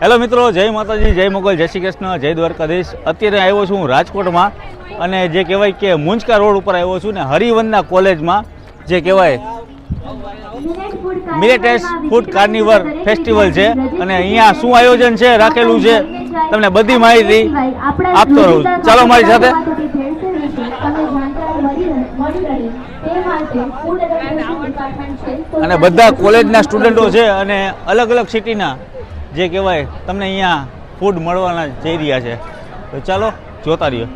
Hello મિત્રો, જય માતાજી, જય મોગલ, જય શ્રી કૃષ્ણ, જય દ્વારકાધીશ. અત્યારે આવ્યો છું રાજકોટમાં અને જે કહેવાય કે મુંજકા રોડ ઉપર આવ્યો છું ને હરિવંદના કોલેજમાં જે કહેવાય મિલેટેસ ફૂડ કાર્નિવલ ફેસ્ટિવલ છે અને અહીંયા શું આયોજન છે રાખેલું છે તમને બધી માહિતી આપતો રહું. ચાલો મારી સાથે. અને બધા કોલેજના સ્ટુડન્ટો છે અને અલગ અલગ સિટીના જે કહેવાય તમને અહીંયા ફૂડ મળવાના જઈ રહ્યા છે. તો ચાલો જોતા રહ્યો.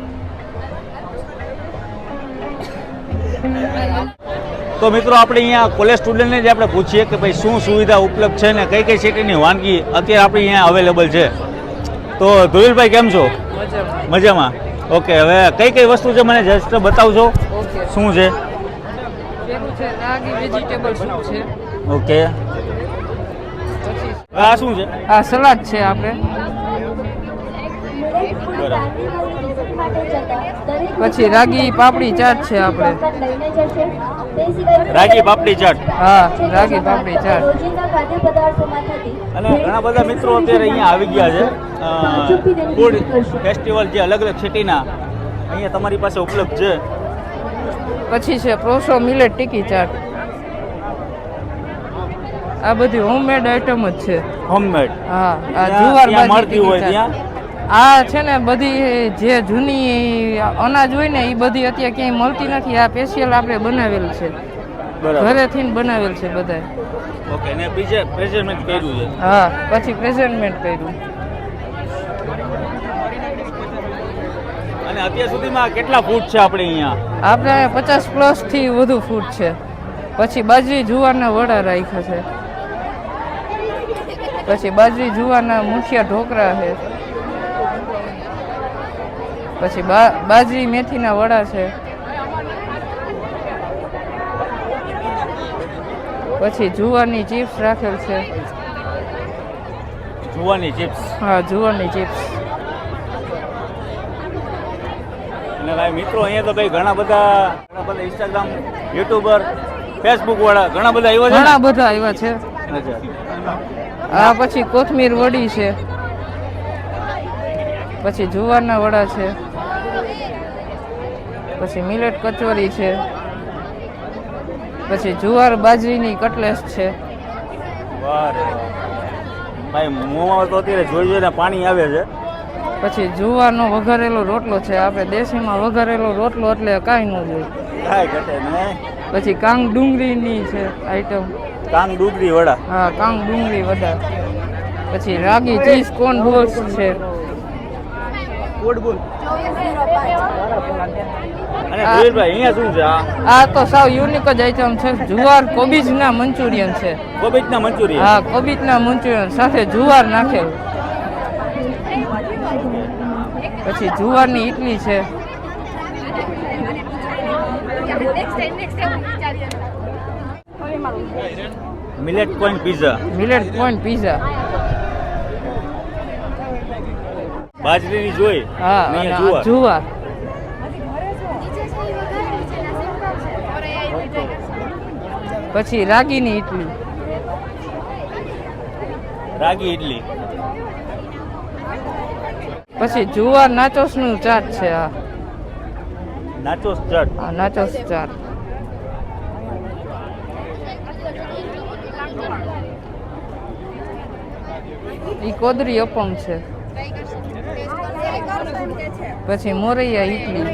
તો મિત્રો આપણે અહીંયા કોલેજ સ્ટુડન્ટને જ આપણે પૂછીએ કે ભાઈ શું સુવિધા ઉપલબ્ધ છે ને કઈ કઈ સિટીની વાનગી અત્યારે આપણે અહીંયા અવેલેબલ છે. તો ધુવીલભાઈ કેમ છો? મજામાં. ઓકે, હવે કઈ કઈ વસ્તુ છે મને જસ્ટ બતાવજો શું છે? ઓકે, આ શું છે? આ સલાડ છે આપણે. પછી રાગી પાપડી ચાટ છે આપણે. રાગી પાપડી ચાટ. હા, રાગી પાપડી ચાટ. અને ઘણા બધા મિત્રો અત્યારે અહીંયા આવી ગયા છે ફૂડ ફેસ્ટિવલ જે અલગ અલગ સિટીના અહીંયા તમારી પાસે ઉપલબ્ધ છે. પછી છે પ્રોસો મિલેટ ટીકી ચાટ. આ બધી હોમમેડ આઈટમ જ છે. હોમમેડ? હા, આ જુવાર મળતી હોય ત્યાં. આ છે ને બધી જે જૂની અનાજ હોય ને એ બધી અત્યારે ક્યાંય મળતી નથી. આ સ્પેશિયલ આપણે બનાવેલ છે, ઘરેથી બનાવેલ છે બધા. ઓકે, ને બીજે પ્રેઝન્ટમેન્ટ કર્યું છે. હા, પછી પ્રેઝન્ટમેન્ટ કર્યું. અને અત્યાર સુધીમાં કેટલા ફૂડ છે આપણે અહીંયા? આપણે 50+ થી વધુ ફૂડ છે. પછી બાજરી જુવારના વડા રાખ્યા છે. પછી બાજરી જુવારના મુઠિયા ઢોકળા છે. પછી બાજરી મેથીના વડા છે. પછી જુવારની ચિપ્સ રાખેલ છે. જુવારની ચિપ્સ? હા, જુવારની ચિપ્સ. અને ભાઈ મિત્રો અહીંયા તો ભાઈ ઘણા બધા ઇન્સ્ટાગ્રામ, યુટ્યુબર, ફેસબુક વાળા ઘણા બધા આવ્યા છે. ઘણા બધા આવ્યા છે. આ પછી કોથમીર વડી છે. પછી જુવારના વડા છે. પછી મિલેટ કચોરી છે. પછી જુવાર બાજરીની કટલેસ છે. વાહ રે વાહ ભાઈ, મોંમાં તો અત્યારે જોઈ જોઈને પાણી આવે છે. પછી જુવારનો વઘારેલો રોટલો છે. આપણે દેશીમાં વઘારેલો રોટલો એટલે કાંઈ ન જોઈએ, કાંઈ ઘટે નહીં. પછી કાંગ ડુંગળીની છે આઈટમ. કાંગ ડુંગળી વડા? હા, કાંગ ડુંગળી વડા. પછી રાગી ચીઝ કોર્ન બોલ્સ છે. અને ધીરભાઈ અહીંયા શું છે? આ તો સાવ યુનિક જ આઈટમ છે. જુવાર કોબીજના મંચુરિયન છે. કોબીજના મંચુરિયન? હા, કોબીજના મંચુરિયન સાથે જુવાર નાખેલું. પછી જુવારની ઇડલી છે. Millet coin pizza? Millet coin pizza. બાજરીની જોઈ? હા, જુવાર. પછી રાગીની ઇડલી. રાગી ઇડલી. પછી જુવાર નાચોસનું ચાટ છે. આ નાચોસ ચાટ? હા, નાચોસ ચાટ. ઈ કોદરી અપમ છે. પછી મોરૈયા ઇડલી.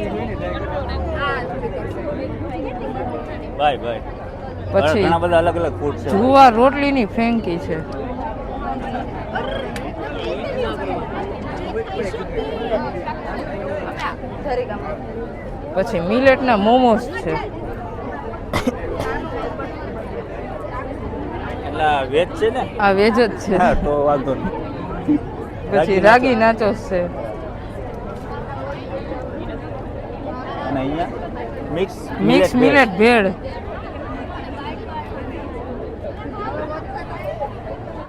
ભાઈ પછી ઘણા બધા અલગ અલગ ફૂડ છે. જુવાર રોટલીની ફેંકી છે. પછી મિલેટના મોમોસ છે. એટલે વેજ છે ને? આ વેજ જ છે. હા, તો વાંધો નહીં. પછી રાગી નાચોસ છે. અને અહીંયા મિક્સ મિલેટ ભેળ.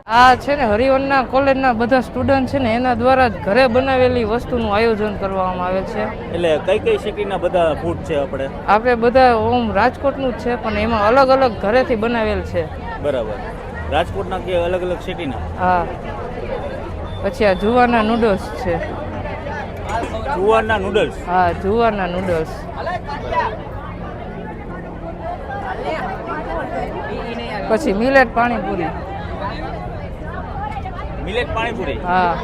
આ છે ને હરિવંદના કોલેજના બધા સ્ટુડન્ટ છે ને એના દ્વારા જ ઘરે બનાવેલી વસ્તુનું આયોજન કરવામાં આવે છે. એટલે કઈ કઈ સિટીના બધા ફૂડ છે આપણે બધા ઓમ રાજકોટનું જ છે પણ એમાં અલગ અલગ ઘરેથી બનાવેલ છે. બરાબર. રાજકોટના કે અલગ અલગ સિટીના? હા. પછી આ જુવારના નૂડલ્સ છે. જુવારના નૂડલ્સ. હા, જુવારના નૂડલ્સ. પછી મિલેટ પાણીપુરી. મિલેટ પાણીપુરી. હા.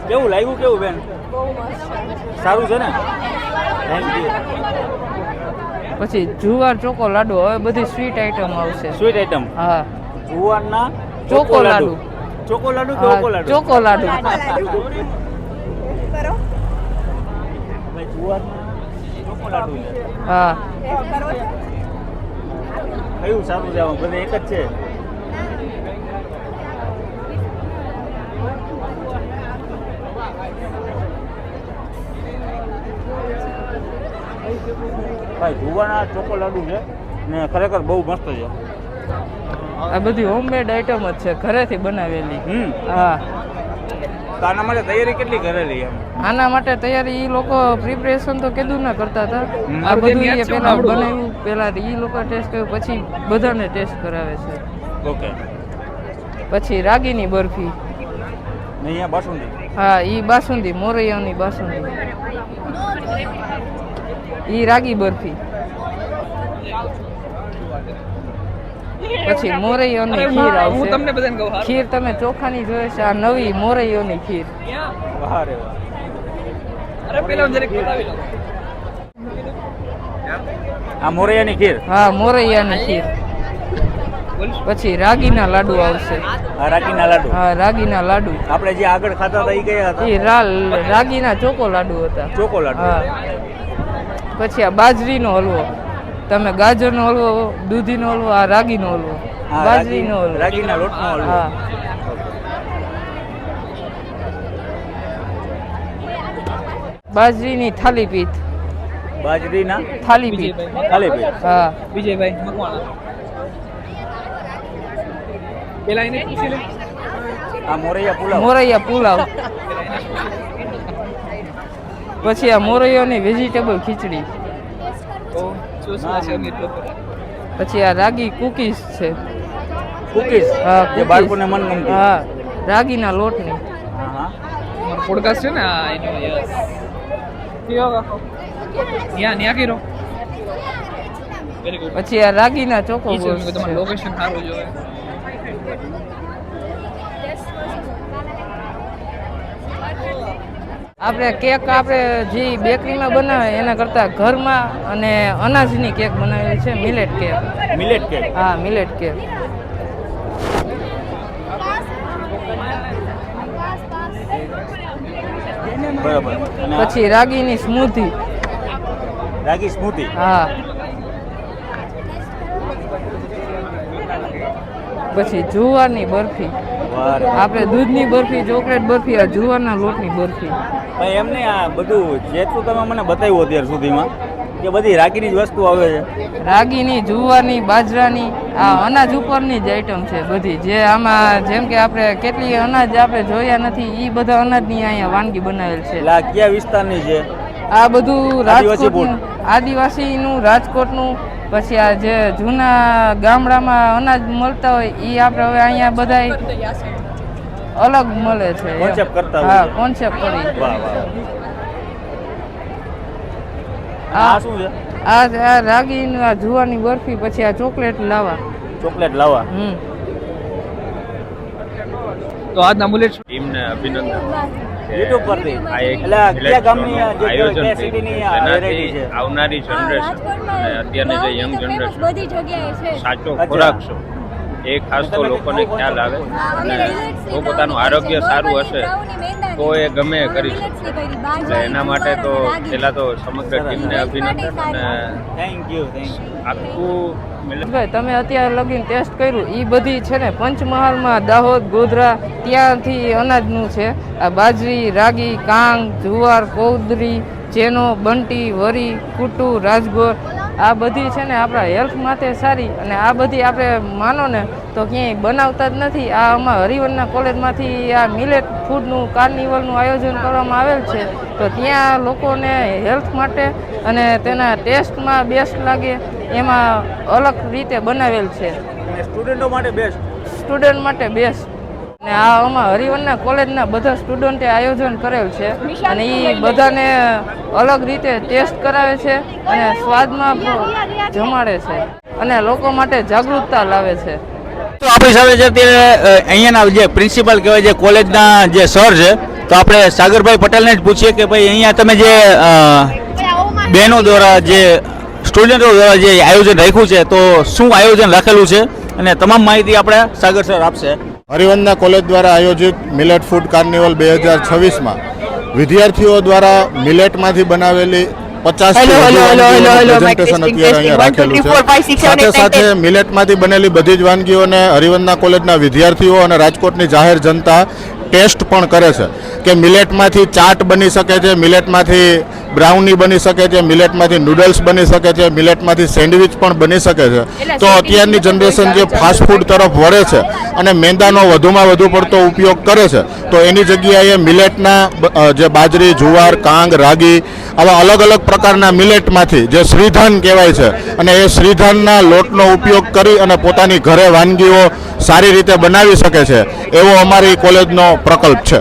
કેવું લાગ્યું, કેવું બેન? સારું છે ને? Thank you. પછી જુવાર ચોકો લાડુ. હવે બધી સ્વીટ આઈટમ આવશે. Sweet item. હા. જુવારના ચોકો લાડુ. ચોકો લાડુ કે હા, ઓકો લાડુ? ચોકો લાડુ. જુવારના ચોકો લાડુ છે. હા. કયું સારું છે? બધે એક જ છે. ભાઈ જુવાના ચોકો લાડુ છે ને ખરેખર બહુ મસ્ત છે. આ બધી હોમમેડ આઈટમ જ છે, ઘરેથી બનાવેલી. હા. તો આના માટે તૈયારી કેટલી કરેલી એમ? આના માટે તૈયારી ઈ લોકો પ્રિપરેશન તો કીધું ના કરતા હતા. આ બધું એ પેલા બનાવ્યું, પેલા ઈ લોકો ટેસ્ટ કર્યું, પછી બધાને ટેસ્ટ કરાવે છે. ઓકે. પછી રાગીની બરફી. ને અહીંયા બાસુંદી. હા, ઈ બાસુંદી, મોરૈયાની બાસુંદી. ઈ રાગી બરફી. પછી મોરૈયાની ખીર આવશે. ખીર તમે ચોખાની જોઈએ છે, આ નવી મોરૈયાની ખીર. વાહ રે વાહ. આ મોરૈયાની ખીર. હા, મોરૈયાની ખીર. પછી રાગીના લાડુ આવશે. આ રાગીના લાડુ. હા, રાગીના લાડુ. આપણે જે આગળ ખાતા હતા એ કયા હતા? એ રાગીના ચોકો લાડુ હતા. ચોકો લાડુ. હા. પછી આ બાજરીનો હલવો. તમે ગાજરનો હલવો, દૂધીનો હલવો, આ રાગીનો હલવો, બાજરીનો હલવો, રાગીના લોટનો હલવો. હા. બાજરીની થાલીપીઠ. બાજરીના થાલીપીઠ. થાલીપીઠ. હા. વિજયભાઈ મકવાણા. પેલા એને પૂછી લે. આ મોરૈયા પુલાવ. મોરૈયા પુલાવ. પછી આ મોરૈયાની વેજીટેબલ ખીચડી. પછી આ રાગી કુકીઝ છે. કુકીઝ. હા, જે બાળકોને મનગમતી. હા, રાગીના લોટની. હા હા. પોડકાસ્ટ છે ને આ એનો યસ. ન્યા કર્યો. Very good. પછી આ રાગીના ચોકો બોલ્સ છે. તમારું લોકેશન સારું જોઈએ. આપણે કેક આપણે જે બેકરીમાં બનાવે એના કરતાં ઘરમાં અને અનાજની કેક બનાવેલી છે, મિલેટ કેક. Millet cake. હા, મિલેટ કેક. બરાબર. અને પછી રાગીની સ્મૂધી. રાગી સ્મૂધી. હા. પછી જુવારની બરફી. વાહ રે. આપણે દૂધની બરફી, ચોકલેટ બરફી, આ જુવારના લોટની બરફી. ભાઈ એમને આ બધું જેટલું તમે મને બતાવ્યું અત્યાર સુધીમાં કે બધી રાગીની જ વસ્તુ આવે છે. રાગીની, જુવારની, બાજરાની, આ અનાજ ઉપરની જ આઈટમ છે બધી. જે આમાં જેમ કે આપણે કેટલી અનાજ આપણે જોયા નથી, એ બધા અનાજની અહીંયા વાનગી બનાવેલ છે. એટલે આ કયા વિસ્તારની છે? આ બધું આદિવાસી રાજકોટનું, આદિવાસીનું, રાજકોટનું. પછી આ જે જૂના ગામડામાં અનાજ મળતા હોય એ આપણે હવે અહીંયા બધા અલગ મળે છે. કોન્સેપ્ટ કરતા હોય. હા, કોન્સેપ્ટ કરી. વાહ વાહ. આ શું છે? આ રાગીની, આ જુવારની બરફી, પછી આ ચોકલેટ લાવા. ચોકલેટ લાવા. તો આજના બુલેટ ટીમને અભિનંદન. યુટ્યુબ પરથી. આ એક એટલે આ કયા ગામની આ જે આયોજન કયા થયું. સિટીની આ એનાથી વેરાયટી છે? આવનારી જનરેશન અને અત્યારની જે યંગ જનરેશન બધી જગ્યાએ છે. સાચો અચ્છા. ખોરાક શું એ ખાસ તો લોકોને ખ્યાલ આવે અને જો પોતાનું આરોગ્ય સારું હશે તો એ ગમે એ કરી શકે. એટલે એના માટે તો પહેલાં તો સમગ્ર ટીમને અભિનંદન અને થેન્ક યુ. આખું ભાઈ તમે અત્યારે લગીને ટેસ્ટ કર્યું એ બધી છે ને પંચમહાલમાં, દાહોદ, ગોધરા ત્યાંથી અનાજનું છે. આ બાજરી, રાગી, કાંગ, જુવાર, કોદરી, ચેનો, બંટી, વરી, કુટુ, રાજગોર, આ બધી છે ને આપણા હેલ્થ માટે સારી. અને આ બધી આપણે માનો ને તો ક્યાંય બનાવતા જ નથી. આ અમારા હરિવરના કોલેજમાંથી આ મિલેટ ફૂડનું કાર્નિવલનું આયોજન કરવામાં આવેલ છે. તો ત્યાં લોકોને હેલ્થ માટે અને તેના ટેસ્ટમાં બેસ્ટ લાગે એમાં અલગ રીતે બનાવેલ છે. સ્ટુડન્ટો માટે બેસ્ટ. સ્ટુડન્ટ માટે બેસ્ટ. આ આમાં હરિવનના કોલેજના બધા સ્ટુડન્ટે આયોજન કરેલ છે અને એ બધાને અલગ રીતે ટેસ્ટ કરાવે છે અને સ્વાદમાં જમાડે છે અને લોકો માટે જાગૃતતા લાવે છે. તો આપણી સાથે છે અત્યારે અહીંયાના જે પ્રિન્સિપાલ કહેવાય જે કોલેજના જે સર છે, તો આપણે સાગરભાઈ પટેલને જ પૂછીએ કે ભાઈ અહીંયા તમે જે બહેનો દ્વારા જે સ્ટુડન્ટો દ્વારા જે આયોજન રાખ્યું છે, તો શું આયોજન રાખેલું છે અને તમામ માહિતી આપણે સાગર સર આપશે. હરિવંદના કોલેજ દ્વારા આયોજિત મિલેટ ફૂડ કાર્નિવલ 2026માં વિદ્યાર્થીઓ દ્વારા મિલેટમાંથી બનાવેલી 50 પ્રેઝન્ટેશન અત્યારે અહીંયા રાખેલું છે. સાથે સાથે મિલેટમાંથી બનેલી બધી જ વાનગીઓને હરિવંદના કોલેજના વિદ્યાર્થીઓ અને રાજકોટની જાહેર જનતા ટેસ્ટ પણ કરે છે કે મિલેટમાંથી ચાટ બની શકે છે, મિલેટમાંથી બ્રાઉની બની શકે છે, મિલેટમાંથી નૂડલ્સ બની શકે છે, મિલેટમાંથી સેન્ડવિચ પણ બની શકે છે. તો અત્યારની જનરેશન જે ફાસ્ટ ફૂડ તરફ વળે છે અને મેંદાનો વધુમાં વધુ પડતો ઉપયોગ કરે છે, તો એની જગ્યાએ મિલેટના જે બાજરી, જુવાર, કાંગ, રાગી આવા અલગ અલગ પ્રકારના મિલેટમાંથી જે શ્રીધાન કહેવાય છે અને એ શ્રીધાનના લોટનો ઉપયોગ કરી અને પોતાની ઘરે વાનગીઓ સારી રીતે બનાવી શકે છે, એવો અમારી કોલેજનો પ્રકલ્પ છે.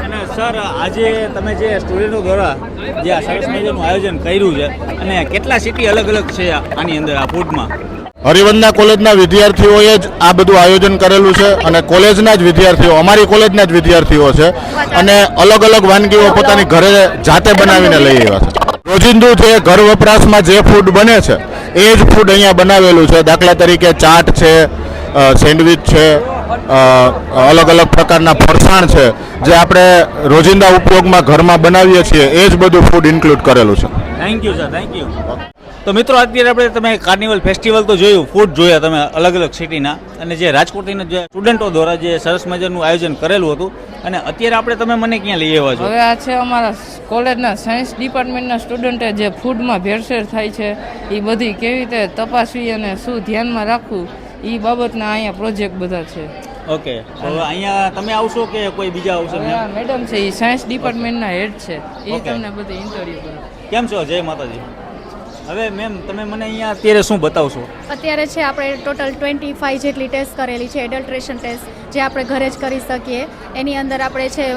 અને સર, આજે તમે જે સ્ટુડન્ટો દ્વારા જે આ સરસ મજાનું આયોજન કર્યું છે અને કેટલા સિટી અલગ અલગ છે આની અંદર આ ફૂડમાં? હરિવંદના કોલેજના વિદ્યાર્થીઓએ જ આ બધું આયોજન કરેલું છે અને કોલેજના જ વિદ્યાર્થીઓ, અમારી કોલેજના જ વિદ્યાર્થીઓ છે અને અલગ અલગ વાનગીઓ પોતાની ઘરે જાતે બનાવીને લઈ આવ્યા છે. રોજિંદુ જે ઘર વપરાશમાં જે ફૂડ બને છે એ જ ફૂડ અહીંયા બનાવેલું છે. દાખલા તરીકે ચાટ છે, સેન્ડવિચ છે, અલગ અલગ પ્રકારના ફરસાણ છે, જે આપણે રોજિંદા ઉપયોગમાં ઘરમાં બનાવીએ છીએ એ જ બધું ફૂડ ઇન્ક્લુડ કરેલું છે. Thank you sir, thank you. તો મિત્રો, અત્યારે આપણે તમે કાર્નિવલ ફેસ્ટિવલ તો જોયું, ફૂડ જોયા તમે અલગ અલગ સિટીના, અને જે રાજકોટના જે સ્ટુડન્ટો દ્વારા જે સરસ મજાનું આયોજન કરેલું હતું, અને અત્યારે આપણે તમે મને ક્યાં લઈ આવ્યા છો? હવે આ છે અમારા કોલેજના સાયન્સ ડિપાર્ટમેન્ટના સ્ટુડન્ટે જે ફૂડમાં ભેળસેળ થાય છે એ બધી કેવી રીતે તપાસવી અને શું ધ્યાનમાં રાખવું એ બાબતના અહીંયા પ્રોજેક્ટ બધા છે. ઓકે, તો અહીંયા તમે આવશો કે કોઈ બીજા આવશે? મેડમ છે એ સાયન્સ ડિપાર્ટમેન્ટના હેડ છે, એ Okay. તમને બધી ઇન્ટરવ્યુ કરે. કેમ છો? જય માતાજી. હવે મેમ, તમે મને અહીંયા અત્યારે શું બતાવશો? અત્યારે છે આપણે ટોટલ 25 જેટલી ટેસ્ટ કરેલી છે, એડલ્ટ્રેશન ટેસ્ટ જે આપણે ઘરે જ કરી શકીએ. એની અંદર આપણે છે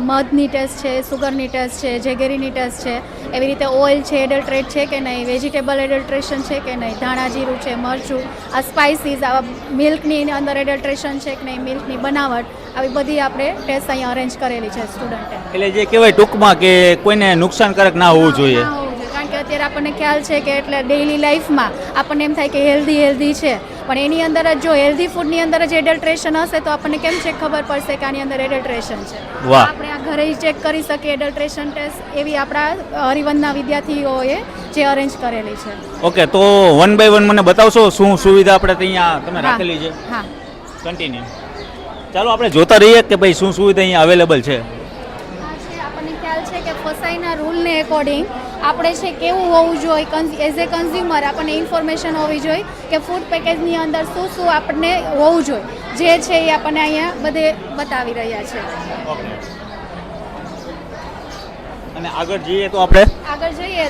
મધની ટેસ્ટ છે, સુગરની ટેસ્ટ છે, જેગેરીની ટેસ્ટ છે, એવી રીતે ઓઇલ છે એડલ્ટ્રેટ છે કે નહીં, વેજીટેબલ એડલ્ટ્રેશન છે કે નહીં, ધાણા જીરું છે, મરચું, આ સ્પાઇસીસ, આ મિલ્કની અંદર એડલ્ટ્રેશન છે કે નહીં, મિલ્કની બનાવટ, આવી બધી આપણે ટેસ્ટ અહીંયા અરેન્જ કરેલી છે સ્ટુડન્ટે. એટલે જે કહેવાય ટૂંકમાં કે કોઈને નુકસાનકારક ના હોવું જોઈએ. કારણ કે અત્યારે આપણને ખ્યાલ છે કે એટલે ડેઇલી લાઈફમાં આપણને એમ થાય કે હેલ્ધી છે, પણ એની અંદર જ જો હેલ્ધી ફૂડની અંદર જ એડલ્ટ્રેશન હશે તો આપણને કેમ છે ખબર પડશે કે આની અંદર એડલ્ટ્રેશન છે. વાહ. આપણે આ ઘરે ચેક કરી શકીએ એડલ્ટ્રેશન ટેસ્ટ, એવી આપણા હરિવંદના વિદ્યાર્થીઓએ જે અરેન્જ કરેલી છે. ઓકે, તો 1 by 1 મને બતાવશો શું સુવિધા આપણે અહીંયા તમે રાખેલી છે? હા, કન્ટિન્યુ. ચાલો આપણે જોતા રહીએ કે ભાઈ શું સુવિધા અહીંયા અવેલેબલ છે. આપણને ખ્યાલ છે કે ફસાઈના રૂલને એકોર્ડિંગ આપણે છે કેવું હોવું જોઈએ, એઝ એ કન્ઝ્યુમર આપણને ઇન્ફોર્મેશન હોવી જોઈએ કે ફૂડ પેકેજની અંદર શું શું આપણને હોવું જોઈએ, જે છે એ આપણને અહીંયા બધે બતાવી રહ્યા છે. અને આગળ જઈએ તો આપણે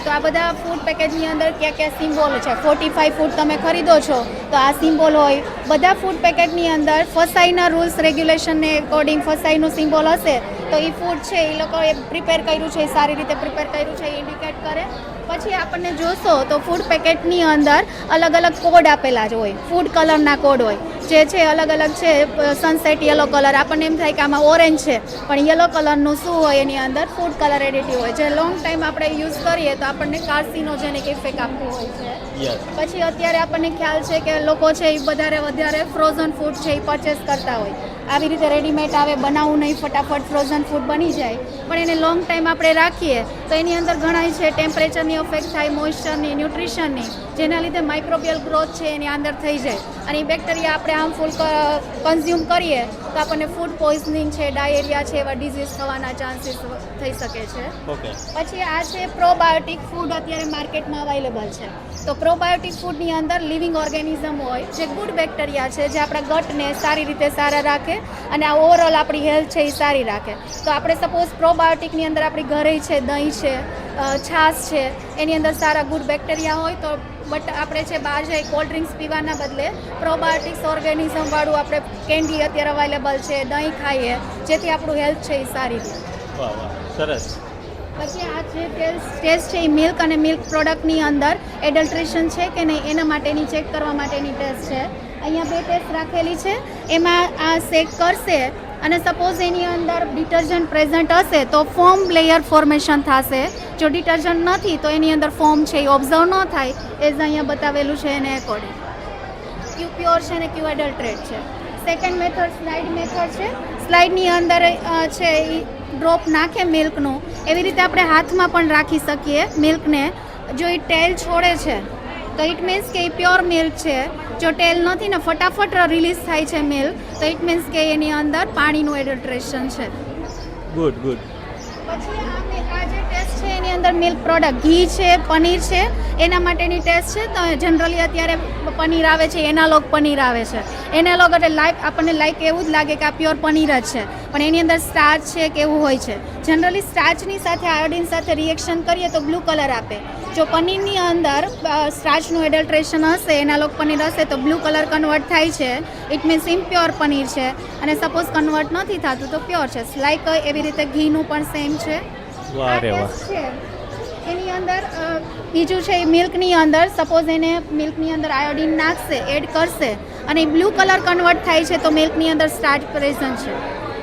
તો આ બધા ફૂડ પેકેજની અંદર ક્યાં ક્યાં સિમ્બોલ છે. 45 ફૂડ તમે ખરીદો છો તો આ સિમ્બોલ હોય. બધા ફૂડ પેકેટની અંદર ફસાઈના રૂલ્સ રેગ્યુલેશનને એકોર્ડિંગ ફસાઈનું સિમ્બોલ હશે તો એ ફૂડ છે એ લોકોએ પ્રિપેર કર્યું છે, એ સારી રીતે પ્રિપેર કર્યું છે એ ઇન્ડિકેટ કરે. પછી આપણને જોશો તો ફૂડ પેકેટની અંદર અલગ અલગ કોડ આપેલા જ હોય, ફૂડ કલરના કોડ હોય, જે છે અલગ અલગ છે. સનસેટ યલો કલર, આપણને એમ થાય કે આમાં ઓરેન્જ છે, પણ યલો કલરનું શું હોય એની અંદર ફૂડ કલર એડિટિવ હોય, જે લોંગ ટાઈમ આપણે યુઝ કરીએ તો આપણને કાર્સિનોજેનિક ઇફેક્ટ આપતું હોય છે. પછી અત્યારે આપણને ખ્યાલ છે કે લોકો છે એ વધારે ફ્રોઝન ફૂડ છે એ પરચેસ કરતા હોય. આવી રીતે રેડીમેડ આવે, બનાવવું નહીં, ફટાફટ ફ્રોઝન ફૂડ બની જાય, પણ એને લોંગ ટાઈમ આપણે રાખીએ તો એની અંદર ઘણા છે ટેમ્પરેચરની અફેક્ટ થાય, મોઇશ્ચરની, ન્યુટ્રિશનની, જેના લીધે માઇક્રોબિયલ ગ્રોથ છે એની અંદર થઈ જાય અને એ બેક્ટેરિયા આપણે હાર્મફુલ કન્ઝ્યુમ કરીએ તો આપણને ફૂડ પોઈઝનિંગ છે, ડાયેરિયા છે, એવા ડિઝીઝ થવાના ચાન્સીસ થઈ શકે છે. પછી આ છે પ્રોબાયોટિક ફૂડ, અત્યારે માર્કેટમાં અવેલેબલ છે. તો પ્રોબાયોટિક ફૂડની અંદર લિવિંગ ઓર્ગેનિઝમ હોય, જે ગુડ બેક્ટેરિયા છે, જે આપણા ગટને સારી રીતે સારા રાખે અને આ ઓવરઓલ આપણી હેલ્થ છે એ સારી રાખે. તો આપણે સપોઝ પ્રોબાયોટિકની અંદર આપણી ઘરે છે, દહીં છે, છાશ છે, એની અંદર સારા ગુડ બેક્ટેરિયા હોય તો બટ આપણે છે બહાર જઈ કોલ્ડ ડ્રિંક્સ પીવાના બદલે પ્રોબાયોટિક્સ ઓર્ગેનિઝમ વાળું આપણે કેન્ડી અત્યારે અવેલેબલ છે, દહીં ખાઈએ જેથી આપણું હેલ્થ છે એ સારી રહે. વાહ વાહ સરસ. પછી આ જે ટેસ્ટ છે એ મિલ્ક અને મિલ્ક પ્રોડક્ટની અંદર એડલ્ટ્રેશન છે કે નહીં એના માટેની ચેક કરવા માટેની ટેસ્ટ છે. અહીંયા 2 ટેસ્ટ રાખેલી છે. એમાં આ શેક કરશે અને સપોઝ એની અંદર ડિટર્જન્ટ પ્રેઝન્ટ હશે તો ફોમ લેયર ફોર્મેશન થશે. જો ડિટર્જન્ટ નથી તો એની અંદર ફોર્મ છે એ ઓબ્ઝર્વ ન થાય. એઝ અહીંયા બતાવેલું છે એને એકોર્ડિંગ ક્યુ પ્યોર છે ને ક્યુ એડલ્ટ્રેટ છે. સેકન્ડ મેથડ સ્લાઇડ મેથડ છે. સ્લાઇડની અંદર છે એ ડ્રોપ નાખે મિલ્કનું, એવી રીતે આપણે હાથમાં પણ રાખી શકીએ મિલ્કને. જો એ ટેલ છોડે છે તો ઇટ મીન્સ કે એ પ્યોર મિલ્ક છે. જો ટેલ નથી ને ફટાફટ રિલીઝ થાય છે મિલ્ક તો ઇટ મીન્સ કે એની અંદર પાણીનું એડલ્ટ્રેશન છે. Good good. પછી આ જે ટેસ્ટ છે એની અંદર મિલ્ક પ્રોડક્ટ ઘી છે, પનીર છે, એના માટેની ટેસ્ટ છે. તો જનરલી અત્યારે પનીર આવે છે, એનાલોગ પનીર આવે છે. એનાલોગ એટલે આપણને લાઈક એવું જ લાગે કે આ પ્યોર પનીર જ છે, પણ એની અંદર સ્ટાર્ચ છે કે એવું હોય છે. જનરલી સ્ટાર્ચની સાથે આયોડિન સાથે રિએક્શન કરીએ તો બ્લુ કલર આપે. જો પનીરની અંદર સ્ટાર્ચનું એડલ્ટ્રેશન હશે, એનાલોગ પનીર હશે તો બ્લુ કલર કન્વર્ટ થાય છે. ઇટ મીન્સ ઇમ્પ્યોર પનીર છે. અને સપોઝ કન્વર્ટ નથી થતું તો પ્યોર છે. લાઈક એવી રીતે ઘીનું પણ સેમ છે. વાહ રે વાહ. છે એની અંદર બીજું છે એ મિલ્કની અંદર સપોઝ એને મિલ્કની અંદર આયોડિન નાખશે, એડ કરશે અને બ્લુ કલર કન્વર્ટ થાય છે તો મિલ્કની અંદર સ્ટાર્ચ પ્રેઝન્ટ છે.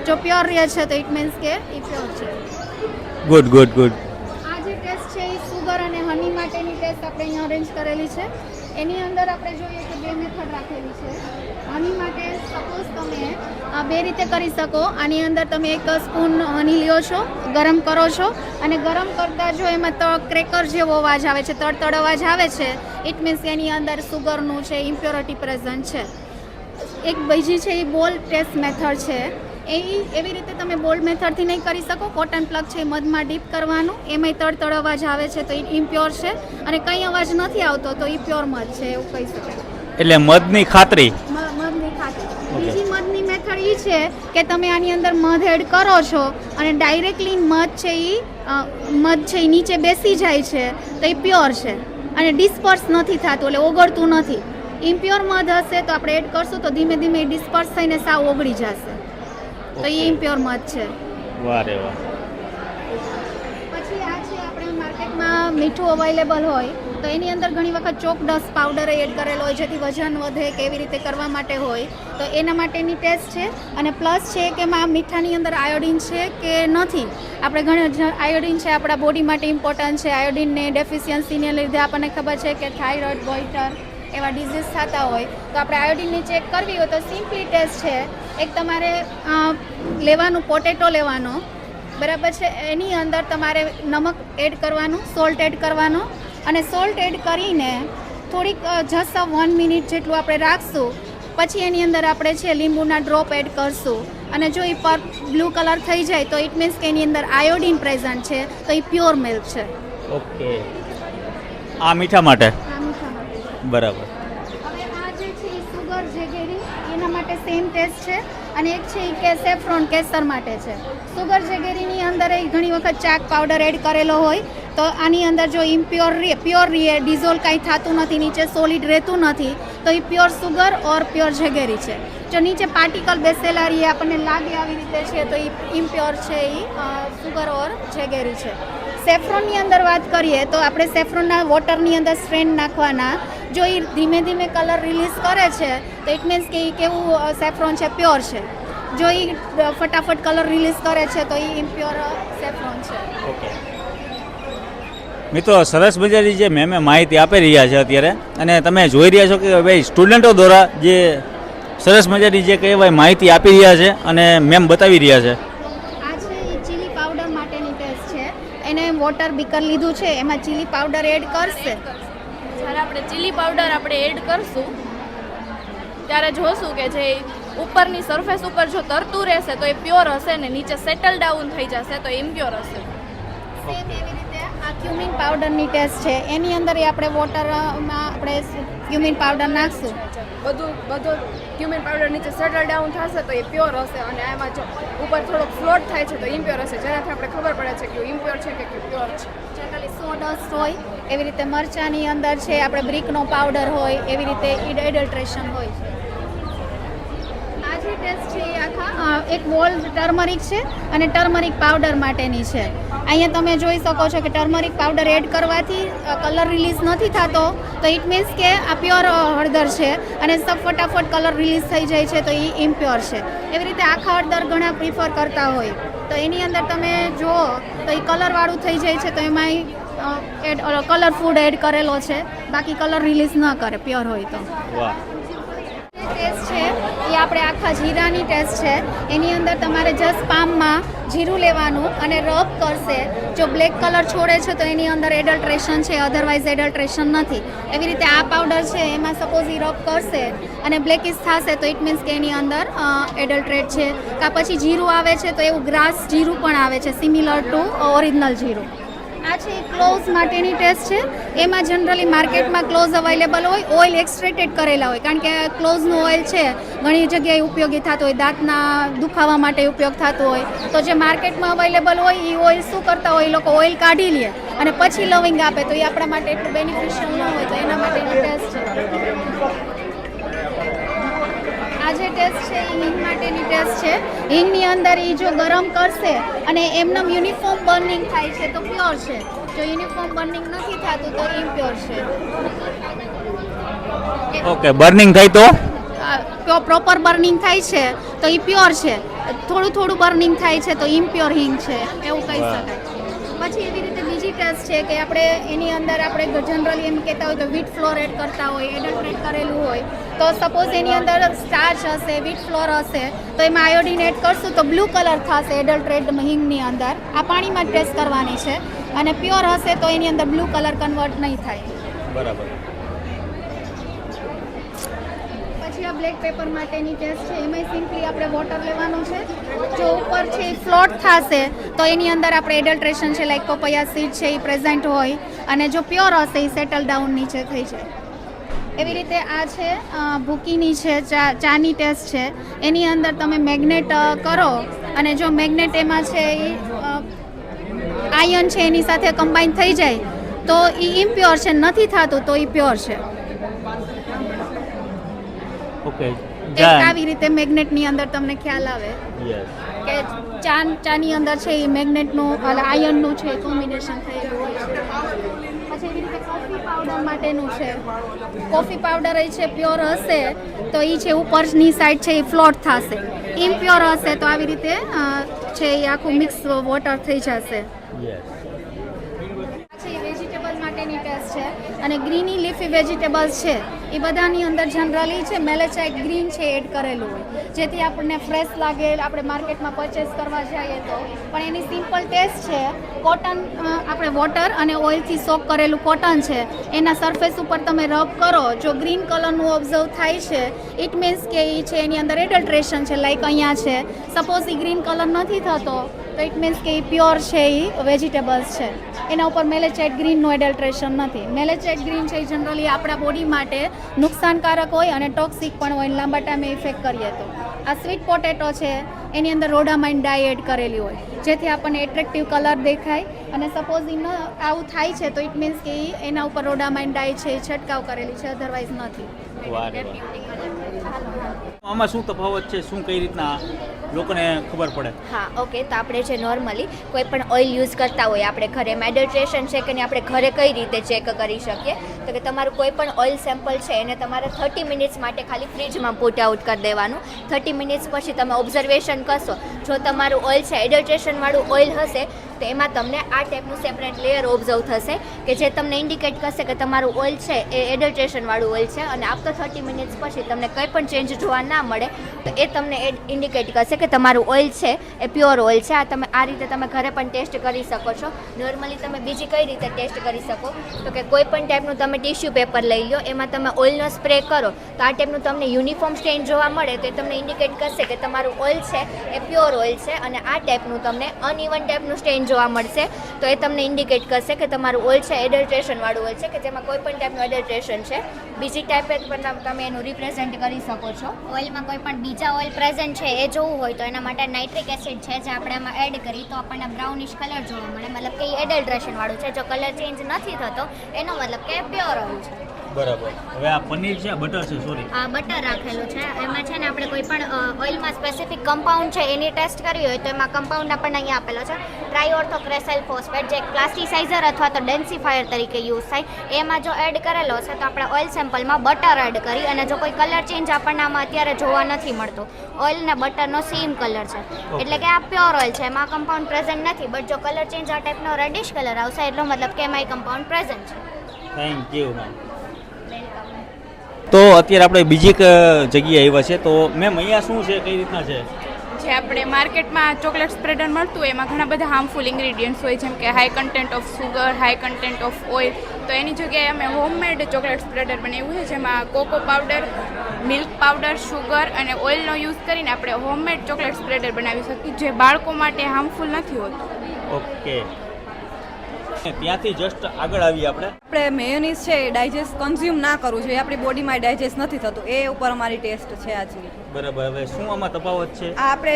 જો પ્યોર રહે છે તો ઇટ મીન્સ કે એ પ્યોર છે. Good good good. આ જે ટેસ્ટ છે એ સુગર અને હની માટેની ટેસ્ટ આપણે અહીંયા અરેન્જ કરેલી છે. એની અંદર આપણે જોઈએ કે 2 મેથડ રાખેલી છે. હની માટે સપોઝ તમે 2 રીતે કરી શકો. આની અંદર તમે 1 સ્પૂન હની લ્યો છો, ગરમ કરો છો અને ગરમ કરતાં જો એમાં ક્રેકર જેવો અવાજ આવે છે, તડતડ અવાજ આવે છે, ઇટ મીન્સ એની અંદર સુગરનું છે ઇમ્પ્યોરિટી પ્રેઝન્ટ છે. એક બીજી છે એ બોલ ટેસ્ટ મેથડ છે. એવી રીતે તમે બોલ્ડ મેથડથી નહીં કરી શકો. કોટન પ્લગ છે એ મધમાં ડીપ કરવાનું, એમાંય તડતડ અવાજ આવે છે તો એ ઇમ્પ્યોર છે. અને કંઈ અવાજ નથી આવતો તો એ પ્યોર મધ છે એવું કહી શકાય. એટલે મધની ખાતરી. મધની ખાતરી. બીજી મધની મેથડ એ છે કે તમે આની અંદર મધ એડ કરો છો અને ડાયરેક્ટલી મધ છે એ નીચે બેસી જાય છે તો એ પ્યોર છે અને ડિસ્પર્સ નથી થતું, એટલે ઓગળતું નથી. ઇમ્પ્યોર મધ હશે તો આપણે એડ કરશું તો ધીમે ધીમે ડિસ્પર્સ થઈને સાવ ઓગળી જશે તો એ ઇમ્પ્યોર મધ છે. વાહ રે વાહ. પછી આ છે આપણે માર્કેટમાં મીઠું અવેલેબલ હોય તો એની અંદર ઘણી વખત ચોકડસ પાવડર એડ કરેલો હોય જેથી વજન વધે કે એવી રીતે કરવા માટે હોય તો એના માટેની ટેસ્ટ છે. અને પ્લસ છે કે એમાં મીઠાની અંદર આયોડિન છે કે નથી. આપણે ઘણા આયોડિન છે આપણા બોડી માટે ઇમ્પોર્ટન્ટ છે. આયોડિનની ડેફિશિયન્સીને લીધે આપણને ખબર છે કે થાઇરોઇડ, ગોઈટર એવા ડિઝીઝ થતા હોય તો આપણે આયોડિનની ચેક કરવી હોય તો સિમ્પલી ટેસ્ટ છે. એક તમારે લેવાનું પોટેટો લેવાનો, બરાબર છે, એની અંદર તમારે નમક એડ કરવાનું, સોલ્ટ એડ કરવાનો અને સોલ્ટ એડ કરીને થોડીક જસ્ટ 1 મિનિટ જેટલું આપણે રાખશું. પછી એની અંદર આપણે છે લીંબુના ડ્રોપ એડ કરશું અને જો એ બ્લુ કલર થઈ જાય તો ઇટ મીન્સ કે એની અંદર આયોડિન પ્રેઝન્ટ છે તો એ પ્યોર મિલ્ક છે. ઓકે. આ મીઠા માટે. આ મીઠા માટે. બરાબર. હવે આ જે છે એ સુગર જેગેરી એના માટે સેમ ટેસ્ટ છે અને એક છે એ કે સેફ્રોન કેસર માટે છે. સુગર જેગેરીની અંદર એ ઘણી વખત ચાક પાવડર એડ કરેલો હોય તો આની અંદર જો પ્યોર રીએ ડિઝોલ્વ કાંઈ થતું નથી, નીચે સોલિડ રહેતું નથી તો એ પ્યોર સુગર ઓર પ્યોર જેગેરી છે. જો નીચે પાર્ટિકલ બેસેલા રહીએ આપણને લાગે આવી રીતે છે તો એ ઇમ્પ્યોર છે એ સુગર ઓર જેગેરી છે. સેફ્રોનની અંદર વાત કરીએ તો આપણે સેફ્રોનના વોટરની અંદર સ્ટ્રેન નાખવાના. જો એ ધીમે ધીમે કલર રિલીઝ કરે છે તો ઇટ મીન્સ કે એ કેવું સેફ્રોન છે, પ્યોર છે. જો એ ફટાફટ કલર રિલીઝ કરે છે તો એ ઇમ્પ્યોર સેફ્રોન છે. ઓકે. મિત્રો સરસ મજાની જે મેમે માહિતી આપી રહ્યા છે અત્યારે અને તમે જોઈ રહ્યા છો કે ભાઈ સ્ટુડન્ટો દ્વારા જે સરસ મજાની જે કહેવાય માહિતી આપી રહ્યા છે અને મેમ બતાવી રહ્યા છે. આ છે એ ચીલી પાવડર માટેની ટેસ્ટ છે. એને વોટર બીકર લીધું છે, એમાં ચીલી પાવડર એડ કરશે. જ્યારે આપણે ચીલી પાવડર આપણે એડ કરશું ત્યારે જોશું કે જે ઉપરની સરફેસ ઉપર જો તરતું રહેશે તો એ પ્યોર હશે ને નીચે સેટલ ડાઉન થઈ જશે તો ઇમ્પ્યોર હશે. સેમ એવી રીતે આ ક્યુમિન પાવડરની ટેસ્ટ છે. એની અંદર આપણે વોટરમાં આપણે ક્યુમિન પાવડર નાખશું. બધો ક્યુમિન પાવડર નીચે સેટલ ડાઉન થશે તો એ પ્યોર હશે, અને એમાં જો ઉપર થોડોક ફ્લોટ થાય છે તો ઇમ્પ્યોર હશે, જેનાથી આપણે ખબર પડે છે કે ઇમ્પ્યોર છે કે પ્યોર છે. જનરલી સોડસ્ટ હોય એવી રીતે મરચાંની અંદર છે આપણે બ્રિકનો પાવડર હોય એવી રીતે એડલ્ટ્રેશન હોય છે. આ જે ટેસ્ટ છે એ આખા એક વોલ ટર્મરિક છે અને ટર્મરિક પાવડર માટેની છે. અહીંયા તમે જોઈ શકો છો કે ટર્મરિક પાવડર એડ કરવાથી કલર રિલીઝ નથી થતો, તો ઇટ મીન્સ કે આ પ્યોર હળદર છે, અને ફટાફટ કલર રિલીઝ થઈ જાય છે તો એ ઇમ્પ્યોર છે. એવી રીતે આખા હળદર ઘણા પ્રિફર કરતા હોય, તો એની અંદર તમે જુઓ તો એ કલરવાળું થઈ જાય છે, તો એમાં કલર ફૂડ એડ કરેલો છે, બાકી કલર રિલીઝ ન કરે પ્યોર હોય તો. વાહ. ટેસ્ટ છે એ આપણે આખા જીરાની ટેસ્ટ છે. એની અંદર તમારે જસ્ટ પામમાં જીરું લેવાનું અને રબ કરશે. જો બ્લેક કલર છોડે છે તો એની અંદર એડલ્ટ્રેશન છે, અધરવાઇઝ એડલ્ટ્રેશન નથી. એવી રીતે આ પાવડર છે એમાં સપોઝ એ રબ કરશે અને બ્લેકિશ થશે તો ઇટ મીન્સ કે એની અંદર એડલ્ટ્રેટ છે. કાં પછી જીરું આવે છે તો એવું ગ્રાસ જીરું પણ આવે છે, સિમિલર ટુ ઓરિજિનલ જીરું. આ છે ક્લોઝ માટેની ટેસ્ટ છે. એમાં જનરલી માર્કેટમાં ક્લોઝ અવેલેબલ હોય, ઓઇલ એક્સ્ટ્રેટેડ કરેલા હોય, કારણ કે ક્લોઝનું ઓઇલ છે ઘણી જગ્યાએ ઉપયોગી થતું હોય, દાંતના દુખાવા માટે ઉપયોગ થતો હોય, તો જે માર્કેટમાં અવેલેબલ હોય એ ઓઇલ શું કરતા હોય, એ લોકો ઓઇલ કાઢી લે અને પછી લવિંગ આપે, તો એ આપણા માટે એટલું બેનિફિશિયલ ન હોય, તો એના માટેની ટેસ્ટ છે. આ જે ટેસ્ટ છે એ હિંગ માટેની ટેસ્ટ છે. હિંગની અંદર એ જો ગરમ કરશે અને એમનેમ યુનિફોર્મ બર્નિંગ થાય છે તો પ્યોર છે, જો યુનિફોર્મ બર્નિંગ નથી થતું તો ઇમ્પ્યોર છે. ઓકે, બર્નિંગ થાય તો પ્રોપર બર્નિંગ થાય છે તો એ પ્યોર છે, થોડું થોડું બર્નિંગ થાય છે તો ઇમ્પ્યોર હિંગ છે, એવું કહી શકાય. પછી એવી રીતે બીજી ટેસ્ટ છે કે આપણે એની અંદર આપણે જનરલી એમ કહેતા હોય તો વીટ ફ્લોર એડ કરતા હોય, એડલ્ટ્રેટ કરેલું હોય, તો સપોઝ એની અંદર સ્ટાર્ચ હશે, વીટ ફ્લોર હશે, તો એમાં આયોડિન એડ કરશું તો બ્લુ કલર થશે એડલ્ટ્રેટ હિંગની અંદર. આ પાણીમાં જ ટેસ્ટ કરવાની છે, અને પ્યોર હશે તો એની અંદર બ્લુ કલર કન્વર્ટ નહીં થાય. બરાબર. પછી આ બ્લેક પેપર માટેની ટેસ્ટ છે. એમાં સિમ્પલી આપણે વોટર લેવાનું છે. જો ઉપર છે એ ફ્લોટ થશે તો એની અંદર આપણે એડલ્ટ્રેશન છે, લાઈક પપૈયા સીડ છે એ પ્રેઝન્ટ હોય, અને જો પ્યોર હશે એ સેટલ ડાઉન નીચે થઈ જાય. એવી રીતે આ છે ભૂકીની છે, ચાની ટેસ્ટ છે. એની અંદર તમે મેગ્નેટ કરો અને જો મેગ્નેટ એમાં છે એ આયન છે એની સાથે કમ્બાઈન થઈ જાય તો એ ઇમ્પ્યોર છે, નથી થતું તો એ પ્યોર છે. ઓકે, એક આવી રીતે મેગ્નેટની અંદર તમને ખ્યાલ આવે કે ચાની અંદર છે એ મેગ્નેટનું આયનનું છે કોમ્બિનેશન થયેલું હોય છે. પછી એવી રીતે કોફી પાવડર માટેનું છે. કોફી પાવડર એ છે પ્યોર હશે તો એ છે ઉપરની સાઈડ છે એ ફ્લોટ થશે, ઇમ્પ્યોર હશે તો આવી રીતે છે એ આખું મિક્સ વોટર થઈ જશે. વેજીટેબલ માટેની ટેસ્ટ છે, અને ગ્રીની લીફી વેજીટેબલ્સ છે એ બધાની અંદર જનરલી છે મેલેચાઇટ ગ્રીન છે એડ કરેલું હોય, જેથી આપણને ફ્રેશ લાગે, આપણે માર્કેટમાં પરચેસ કરવા જઈએ તો. પણ એની સિમ્પલ ટેસ્ટ છે, કોટન આપણે વોટર અને ઓઇલથી સોક કરેલું કોટન છે, એના સરફેસ ઉપર તમે રબ કરો, જો ગ્રીન કલરનું ઓબ્ઝર્વ થાય છે ઇટ મીન્સ કે એ છે એની અંદર એડલ્ટ્રેશન છે, લાઈક અહીંયા છે. સપોઝ એ ગ્રીન કલર નથી થતો તો ઇટ મીન્સ કે એ પ્યોર છે, એ વેજીટેબલ્સ છે. એના ઉપર મેલેચાઇટ ગ્રીનનું એડલ્ટ્રેશન નથી. મેલેચાઇટ ગ્રીન છે એ જનરલી આપણા બોડી માટે નુકસાનકારક હોય અને ટોક્સિક પણ હોય, લાંબા ટાઈમે ઇફેક્ટ કરીએ તો. આ સ્વીટ પોટેટો છે એની અંદર રોડામાઇન ડાય એડ કરેલી હોય, જેથી આપણને એટ્રેક્ટિવ કલર દેખાય, અને સપોઝ આવું થાય છે તો ઇટ મીન્સ કે એના ઉપર રોડામાઇન ડાય છે એ છંટકાવ કરેલી છે, અધરવાઇઝ નથી. આમાં શું તફાવત છે, શું કઈ રીતના લોકોને ખબર પડે? હા, ઓકે. તો આપણે જે નોર્મલી કોઈ પણ ઓઇલ યુઝ કરતા હોય આપણે ઘરે એડલ્ટ્રેશન છે કે નહીં આપણે ઘરે કઈ રીતે ચેક કરી શકીએ, તો કે તમારું કોઈ પણ ઓઇલ સેમ્પલ છે એને તમારે 30 મિનિટ્સ માટે ખાલી ફ્રીજમાં પુટ આઉટ કરી દેવાનું. 30 મિનિટ્સ પછી તમે ઓબ્ઝર્વેશન કરશો, જો તમારું ઓઇલ છે એડલ્ટ્રેશનવાળું ઓઇલ હશે તો એમાં તમને આ ટાઈપનું સેપરેટ લેયર ઓબ્ઝર્વ થશે કે જે તમને ઇન્ડિકેટ કરશે કે તમારું ઓઇલ છે એ એડલ્ટ્રેશનવાળું ઓઇલ છે, અને આફ્ટર 30 મિનિટ્સ પછી તમને કંઈ પણ ચેન્જ જોવા ના મળે તો એ તમને ઇન્ડિકેટ કરશે કે તમારું ઓઇલ છે એ પ્યોર ઓઇલ છે. આ રીતે તમે ઘરે પણ ટેસ્ટ કરી શકો છો. નોર્મલી તમે બીજી કઈ રીતે ટેસ્ટ કરી શકો, તો કે કોઈ પણ ટાઈપનું તમે ટિશ્યુ પેપર લઈ લો, એમાં તમે ઓઇલનો સ્પ્રે કરો તો આ ટાઈપનું તમને યુનિફોર્મ સ્ટેન જોવા મળે તો એ તમને ઇન્ડિકેટ કરશે કે તમારું ઓઇલ છે એ પ્યોર ઓઇલ છે, અને આ ટાઈપનું તમને અનઇવન ટાઈપનું સ્ટેન જોવા મળશે તો એ તમને ઇન્ડિકેટ કરશે કે તમારું ઓઇલ છે એડલ્ટ્રેશનવાળું ઓઇલ છે કે જેમાં કોઈ પણ ટાઈપનું એડલ્ટ્રેશન છે. બીજી ટાઈપે પણ તમે એનું રિપ્રેઝેન્ટ કરી શકો છો. ઓઇલમાં કોઈ પણ બીજા ઓઇલ પ્રેઝન્ટ છે એ જોવું હોય તો એના માટે નાઇટ્રિક એસિડ છે જે આપણે એમાં એડ કરી તો આપણને બ્રાઉનિશ કલર જોવા મળે, મતલબ કે એ એડલ્ટ્રેશનવાળું છે. જો કલર ચેન્જ નથી થતો એનો મતલબ કે પ્યોર ઓઇલ છે. બરાબર. હવે આ પનીર છે, બટર છે, સોરી આ બટર રાખેલું છે. એમાં છે ને આપણે કોઈ પણ ઓઇલમાં સ્પેસિફિક કમ્પાઉન્ડ છે એની ટેસ્ટ કરવી હોય તો એમાં કમ્પાઉન્ડ આપણને અહીંયા આપેલો છે ટ્રાયઓર્થોક્રેસેલ ફોસ્ફેટ, જે પ્લાસ્ટિસાઇઝર અથવા તો ડેન્સિફાયર તરીકે યુઝ થાય. એમાં જો એડ કરેલો છે તો આપણે ઓઇલ સેમ્પલમાં બટર એડ કરી, અને જો કોઈ કલર ચેન્જ આપણને આમાં અત્યારે જોવા નથી મળતો, ઓઇલ ને બટરનો સેમ કલર છે એટલે કે આ પ્યોર ઓઇલ છે, એમાં કમ્પાઉન્ડ પ્રેઝન્ટ નથી. બટ જો કલર ચેન્જ આ ટાઈપનો રેડિશ કલર આવશે એટલો મતલબ કે એમાં કમ્પાઉન્ડ પ્રેઝન્ટ છે. Thank you ma'am. તો અત્યારે આપણે બીજી એક જગ્યાએ આવ્યા છે, તો મેમ અહીંયા શું છે, કઈ રીતના છે? જે આપણે માર્કેટમાં ચોકલેટ સ્પ્રેડર મળતું હોય એમાં ઘણા બધા હાર્મફુલ ઇન્ગ્રીડિયન્ટ્સ હોય, જેમ કે high content of sugar, high content of oil. તો એની જગ્યાએ અમે હોમમેડ ચોકલેટ સ્પ્રેડર બનાવ્યું છે, જેમાં cocoa powder, milk powder, sugar અને ઓઇલનો યુઝ કરીને આપણે હોમમેડ ચોકલેટ સ્પ્રેડર બનાવી શકીએ, જે બાળકો માટે હાર્મફુલ નથી હોતું. ઓકે. ત્યાંથી જસ્ટ આગળ આવી આપણે મેયોનીઝ છે એ ડાયજેસ્ટ કન્ઝ્યુમ ના કરવું જોઈએ, આપણી બોડીમાં ડાયજેસ્ટ નથી થતું, એ ઉપર અમારી ટેસ્ટ છે આજની. બરાબર. હવે શું આમાં તફાવત છે? આ આપણે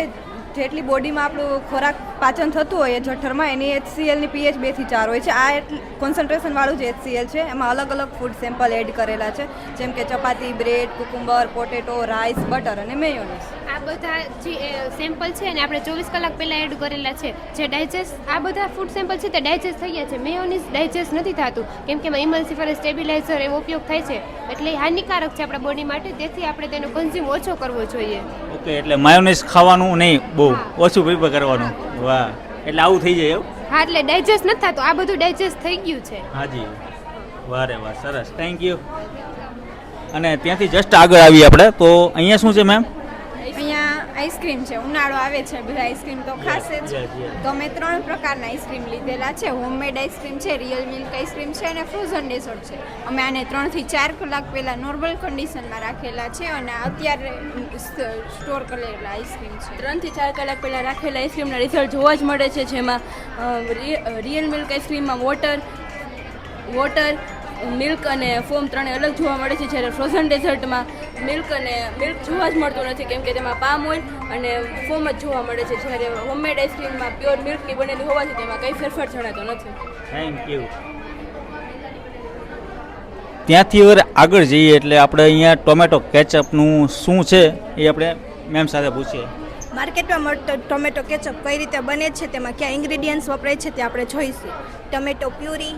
જેટલી બોડીમાં આપણું ખોરાક પાચન થતું હોય એ જઠરમાં એની HClની pH 2 થી 4 હોય છે. આ કોન્સન્ટ્રેશન વાળું જે HCl છે એમાં અલગ અલગ ફૂડ સેમ્પલ એડ કરેલા છે, જેમ કે chapati, bread, cucumber, potato, rice, butter અને મેયોનીઝ. આ બધા જે સેમ્પલ છે ને આપણે 24 કલાક પહેલાં એડ કરેલા છે, જે ડાયજેસ્ટ આ બધા ફૂડ સેમ્પલ છે તે ડાયજેસ્ટ થઈ ગયા છે. મેયોનીઝ ડાયજેસ્ટ નથી થતું કેમ કે એમાં ઇમલ્સિફર સ્ટેબિલાઇઝર એવો ઉપયોગ થાય છે, એટલે હાનિકારક છે આપણા બોડી માટે, તેથી આપણે તેનો કન્ઝ્યુમ ઓછો કરવો જોઈએ. ઓકે. એટલે માયોનીઝ ખાવાનું નહીં, બહુ ઓછું પ્રિફર કરવાનું. વાહ. એટલે આવું થઈ જાય એવું? હા, એટલે ડાયજેસ્ટ નથી થતું, આ બધું ડાયજેસ્ટ થઈ ગયું છે. હાજી. વાહ રે વાહ, સરસ. Thank you. અને ત્યાંથી જસ્ટ આગળ આવી આપણે, તો અહીંયા શું છે મેમ? અહીંયા આઈસ્ક્રીમ છે, ઉનાળો આવે છે, બધા આઈસ્ક્રીમ તો ખાશે જ. તો અમે 3 પ્રકારના આઈસ્ક્રીમ લીધેલા છે. હોમમેડ આઈસ્ક્રીમ છે, રિયલ મિલ્ક આઈસ્ક્રીમ છે અને ફ્રોઝન ડેઝર્ટ છે. અમે આને 3 થી 4 કલાક પહેલાં નોર્મલ કન્ડિશનમાં રાખેલા છે અને અત્યારે સ્ટોર કરેલા આઈસ્ક્રીમ છે. 3 થી 4 કલાક પહેલાં રાખેલા આઈસ્ક્રીમના રિઝલ્ટ જોવા જ મળે છે, જેમાં રિયલ મિલ્ક આઈસ્ક્રીમમાં વોટર, મિલ્ક અને ફોમ ત્રણે અલગ જોવા મળે છે, જ્યારે ફ્રોઝન ડેઝર્ટમાં મિલ્ક જોવા જ મળતું નથી કેમ કે તેમાં પામ ઓઇલ અને ફોમ જ જોવા મળે છે, જ્યારે હોમમેડ આઈસ્ક્રીમમાં પ્યોર મિલ્કની બનેલી હોવાથી તેમાં કંઈ ફેરફાર જણાતો નથી. Thank you. ત્યાંથી હવે આગળ જઈએ એટલે આપણે અહીંયા ટોમેટો કેચઅપનું શું છે એ આપણે મેમ સાથે પૂછીએ. માર્કેટમાં મળતો ટોમેટો કેચઅપ કઈ રીતે બને છે, તેમાં કયા ઇન્ગ્રીડિયન્ટ્સ વપરાય છે તે આપણે જોઈશું. Tomato puree,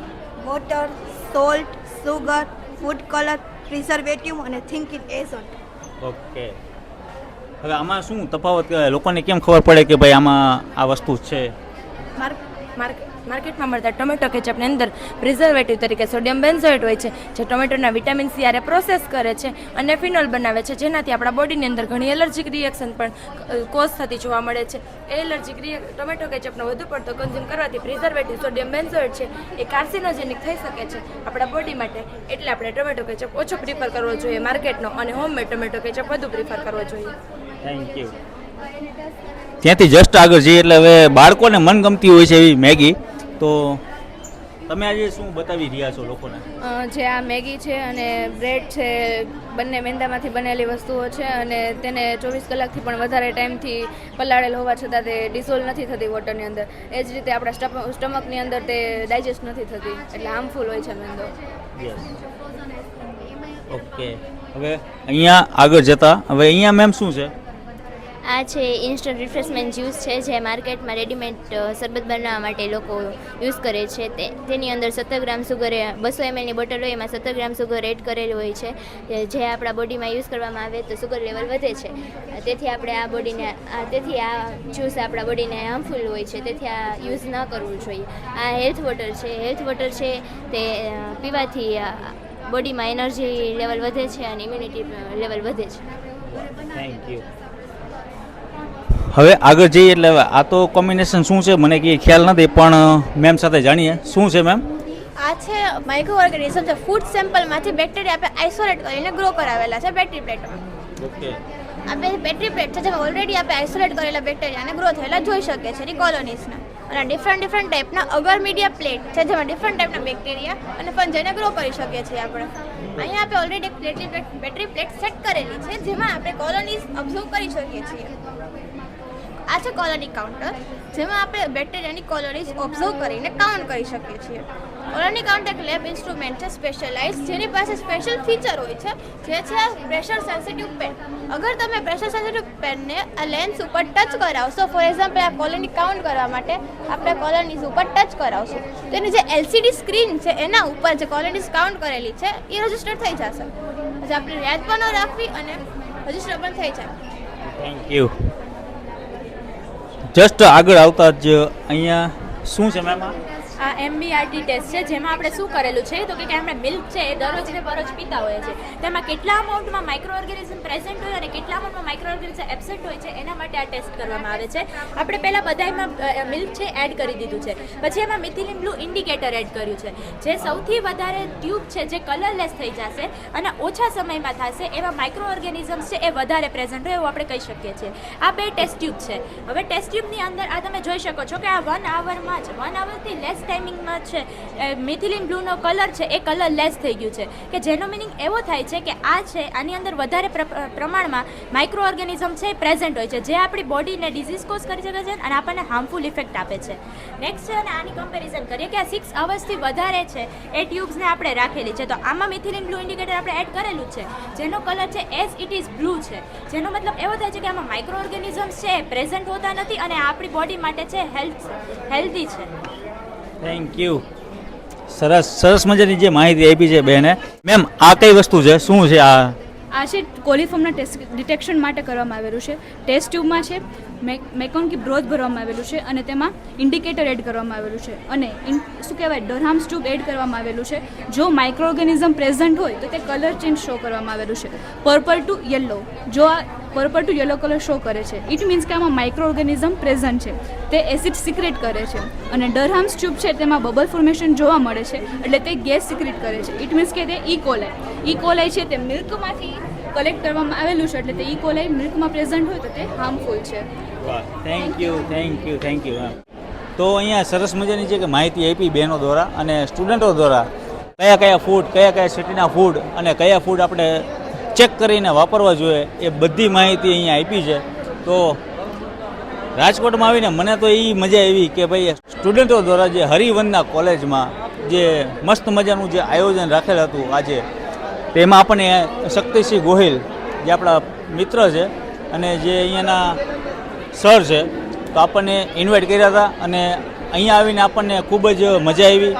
water, salt, sugar, food colour, preservative અને થિંકિંગ એજન્ટ. ઓકે. હવે આમાં શું તફાવત, લોકોને કેમ ખબર પડે કે ભાઈ આમાં આ વસ્તુ છે? માર્કેટમાં મળતા ટોમેટો કેચઅપની અંદર પ્રિઝર્વેટિવ તરીકે સોડિયમ બેન્ઝોએટ હોય છે, જે ટોમેટોના વિટામિન સી આરે પ્રોસેસ કરે છે અને ફિનોલ બનાવે છે, જેનાથી આપણા બોડીની અંદર ઘણી એલર્જીક રિએક્શન પણ કોઝ થતી જોવા મળે છે. એ એલર્જીક ટોમેટો કેચઅપનો વધુ પડતો કન્ઝ્યુમ કરવાથી પ્રિઝર્વેટિવ સોડિયમ બેન્ઝોએટ છે એ કાર્સિનોજેનિક થઈ શકે છે આપણા બોડી માટે, એટલે આપણે ટોમેટો કેચઅપ ઓછો પ્રિફર કરવો જોઈએ માર્કેટનો, અને હોમમેડ ટોમેટો કેચઅપ વધુ પ્રિફર કરવો જોઈએ. Thank you. ત્યાંથી જસ્ટ આગળ જઈએ એટલે હવે બાળકોને મનગમતી હોય છે એવી મેગી, તો તમે આજે શું બતાવી રહ્યા છો લોકોને? જે આ મેગી છે અને બ્રેડ છે, બંને મેંદામાંથી બનેલી વસ્તુઓ છે અને તેને 24 કલાકથી પણ વધારે ટાઈમથી પલાળેલ હોવા છતાં તે ડિઝોલ્વ નથી થતી વોટરની અંદર. એ જ રીતે આપણા સ્ટમકની અંદર તે ડાયજેસ્ટ નથી થતી, એટલે હાર્મફુલ હોય છે મેંદો. ઓકે. હવે અહીંયા આગળ જતા, હવે અહીંયા મેમ શું છે? આ છે ઇન્સ્ટન્ટ રિફ્રેશમેન્ટ જ્યુસ છે, જે માર્કેટમાં રેડીમેડ શરબત બનાવવા માટે લોકો યુઝ કરે છે. તેની અંદર 17 ગ્રામ સુગર, 200 ml ની બોટલ હોય એમાં 17 ગ્રામ સુગર એડ કરેલું હોય છે, જે આપણા બોડીમાં યુઝ કરવામાં આવે તો સુગર લેવલ વધે છે. તેથી આપણે તેથી આ જ્યુસ આપણા બોડીને હાર્મફુલ હોય છે, તેથી આ યુઝ ન કરવું જોઈએ. આ હેલ્થ વોટર છે, તે પીવાથી બોડીમાં એનર્જી લેવલ વધે છે અને ઇમ્યુનિટી લેવલ વધે છે. Thank you. હવે આગળ જઈએ એટલે આ તો કોમ્બિનેશન શું છે મને કંઈ ખ્યાલ નથી, પણ મેમ સાથે જાણીએ શું છે મેમ. આ છે માઇક્રો ઓર્ગેનિઝમ, જે ફૂડ સેમ્પલમાંથી બેક્ટેરિયા આપણે આઇસોલેટ કરીને ગ્રો કરાવેલા છે બેટરી પ્લેટમાં. ઓકે. આ બે બેટરી પ્લેટ છે જેમાં ઓલરેડી આપણે આઇસોલેટ કરેલા બેક્ટેરિયાને ગ્રો થયેલા જોઈ શકીએ છીએ કોલોનીઝના. અને ડિફરન્ટ ટાઈપના અગર મીડિયા પ્લેટ છે જેમાં ડિફરન્ટ ટાઈપના બેક્ટેરિયા અને ફંજાઈને ગ્રો કરી શકીએ છીએ આપણે. અહીંયા આપણે ઓલરેડી એક બેટરી પ્લેટ સેટ કરેલી છે જેમાં આપણે કોલોનીઝ ઓબ્ઝર્વ કરી શકીએ છીએ. આ છે કોલોની કાઉન્ટર જેમાં આપણે બેક્ટેરિયાની કોલોનીઝ ઓબ્ઝર્વ કરીને કાઉન્ટ કરી શકીએ છીએ. કોલોની કાઉન્ટર એક લેબ ઇન્સ્ટ્રુમેન્ટ છે સ્પેશિયલાઇઝ જેની પાસે સ્પેશિયલ ફીચર હોય છે જે છે પ્રેશર સેન્સિટિવ પેન. અગર તમે પ્રેશર સેન્સિટિવ પેનને આ લેન્સ ઉપર ટચ કરાવશો, ફોર એક્ઝામ્પલ આ કોલોની કાઉન્ટ કરવા માટે આપણે કોલોનીઝ ઉપર ટચ કરાવશું તો એની જે LCD સ્ક્રીન છે એના ઉપર જે કોલોનીઝ કાઉન્ટ કરેલી છે એ રજિસ્ટર થઈ જશે. પછી આપણે યાદ પણ ન રાખવી અને રજિસ્ટર પણ થઈ જાય. Thank you. જસ્ટ આગળ આવતા જ અહીંયા શું છે મેમ? આ MBRT ટેસ્ટ છે જેમાં આપણે શું કરેલું છે તો કે આપણે મિલ્ક છે એ દરરોજ ને બરોજ પીતા હોઈએ છીએ. તેમાં કેટલા અમાઉન્ટમાં માઇક્રો ઓર્ગેનિઝમ પ્રેઝન્ટ હોય અને કેટલા અમાઉન્ટમાં માઇક્રો ઓર્ગેનિઝમ એબસેન્ટ હોય છે એના માટે આ ટેસ્ટ કરવામાં આવે છે. આપણે પહેલાં બધામાં મિલ્ક છે એડ કરી દીધું છે, પછી એમાં મિથિલિન બ્લુ ઇન્ડિકેટર એડ કર્યું છે જે સૌથી વધારે ટ્યુબ છે જે કલરલેસ થઈ જશે અને ઓછા સમયમાં થશે એવા માઇક્રો ઓર્ગેનિઝમ્સ છે એ વધારે પ્રેઝન્ટ હોય એવું આપણે કહી શકીએ છીએ. આ બે ટેસ્ટ ટ્યુબ છે. હવે ટેસ્ટ ટ્યુબની અંદર આ તમે જોઈ શકો છો કે આ 1 આવરમાં જ 1 આવરથી લેસ ટાઈમિંગમાં છે મિથિલિન બ્લુનો કલર છે એ કલર લેસ થઈ ગયું છે કે જેનો મિનિંગ એવો થાય છે કે આ છે આની અંદર વધારે પ્રમાણમાં માઇક્રો ઓર્ગેનિઝમ છે એ પ્રેઝન્ટ હોય છે જે આપણી બોડીને ડિઝીઝ કોઝ કરી શકે છે અને આપણને હાર્મફુલ ઇફેક્ટ આપે છે. નેક્સ્ટ છે અને આની કમ્પેરિઝન કરીએ કે આ 6 અવર્સથી વધારે છે એ ટ્યુબ્સને આપણે રાખેલી છે તો આમાં મિથિલિન બ્લુ ઇન્ડિકેટર આપણે એડ કરેલું છે જેનો કલર છે એઝ ઇટ ઇઝ બ્લુ છે જેનો મતલબ એવો થાય છે કે આમાં માઇક્રો ઓર્ગેનિઝમ્સ છે એ પ્રેઝન્ટ હોતા નથી અને આપણી બોડી માટે છે હેલ્ધી છે. Thank you. સરસ મજાની જે માહિતી આપી છે બેને. મેમ આ કઈ વસ્તુ છે, શું છે આ? આ છે કોલિફોર્મના ટેસ્ટ ડિટેક્શન માટે કરવામાં આવેલું છે. ટેસ્ટ ટ્યુબમાં છે મેકોનકી બ્રોથ ભરવામાં આવેલું છે અને તેમાં ઇન્ડિકેટર એડ કરવામાં આવેલું છે અને શું કહેવાય ડરહામ્સ ટ્યુબ એડ કરવામાં આવેલું છે. જો માઇક્રો ઓર્ગેનિઝમ પ્રેઝન્ટ હોય તો તે કલર ચેન્જ શો કરવામાં આવેલું છે પર્પલ ટુ યલો. જો આ purple to yellow colour show કરે છે ઇટ મીન્સ કે આમાં માઇક્રો ઓર્ગેનિઝમ પ્રેઝન્ટ છે, તે એસિડ સિક્રેટ કરે છે. અને ડરહામ્સ ટ્યુબ છે તેમાં બબલ ફોર્મેશન જોવા મળે છે એટલે તે ગેસ સિક્રેટ કરે છે. ઇટ મીન્સ કે તે ઇકોલાઈ છે તે મિલ્કમાંથી કલેક્ટ કરવામાં આવેલું છે એટલે તે ઇકોલાઈ મિલ્કમાં પ્રેઝન્ટ હોય તો તે હાર્મફુલ છે. Thank you ma'am. તો અહીંયા સરસ મજાની છે કે માહિતી આપી બહેનો દ્વારા અને સ્ટુડન્ટો દ્વારા કયા ફૂડ કયા સિટીના ફૂડ અને કયા ફૂડ આપણે ચેક કરીને વાપરવા જોઈએ એ બધી માહિતી અહીંયા આપી છે. તો રાજકોટમાં આવીને મને તો એ મજા આવી કે ભાઈ સ્ટુડન્ટો દ્વારા જે હરિવંદના કોલેજમાં જે મસ્ત મજાનું જે આયોજન રાખેલ હતું આજે તેમાં આપણને શક્તિસિંહ ગોહિલ જે આપણા મિત્ર છે અને જે અહીંયાના સર છે તો આપણને ઇન્વાઇટ કર્યા હતા અને અહીંયા આવીને આપણને ખૂબ જ મજા આવી,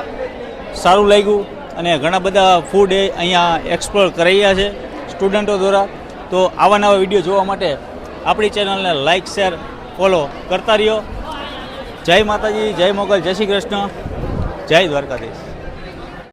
સારું લાગ્યું અને ઘણા બધા ફૂડ એ અહીંયા એક્સપ્લોર કરાયા છે સ્ટુડન્ટો દ્વારા. તો આવા નવા વિડીયો જોવા માટે આપણી ચેનલને લાઇક શેર ફોલો કરતા રહ્યો. જય માતાજી, જય મોગલ, જય શ્રી કૃષ્ણ, જય દ્વારકાધીશ.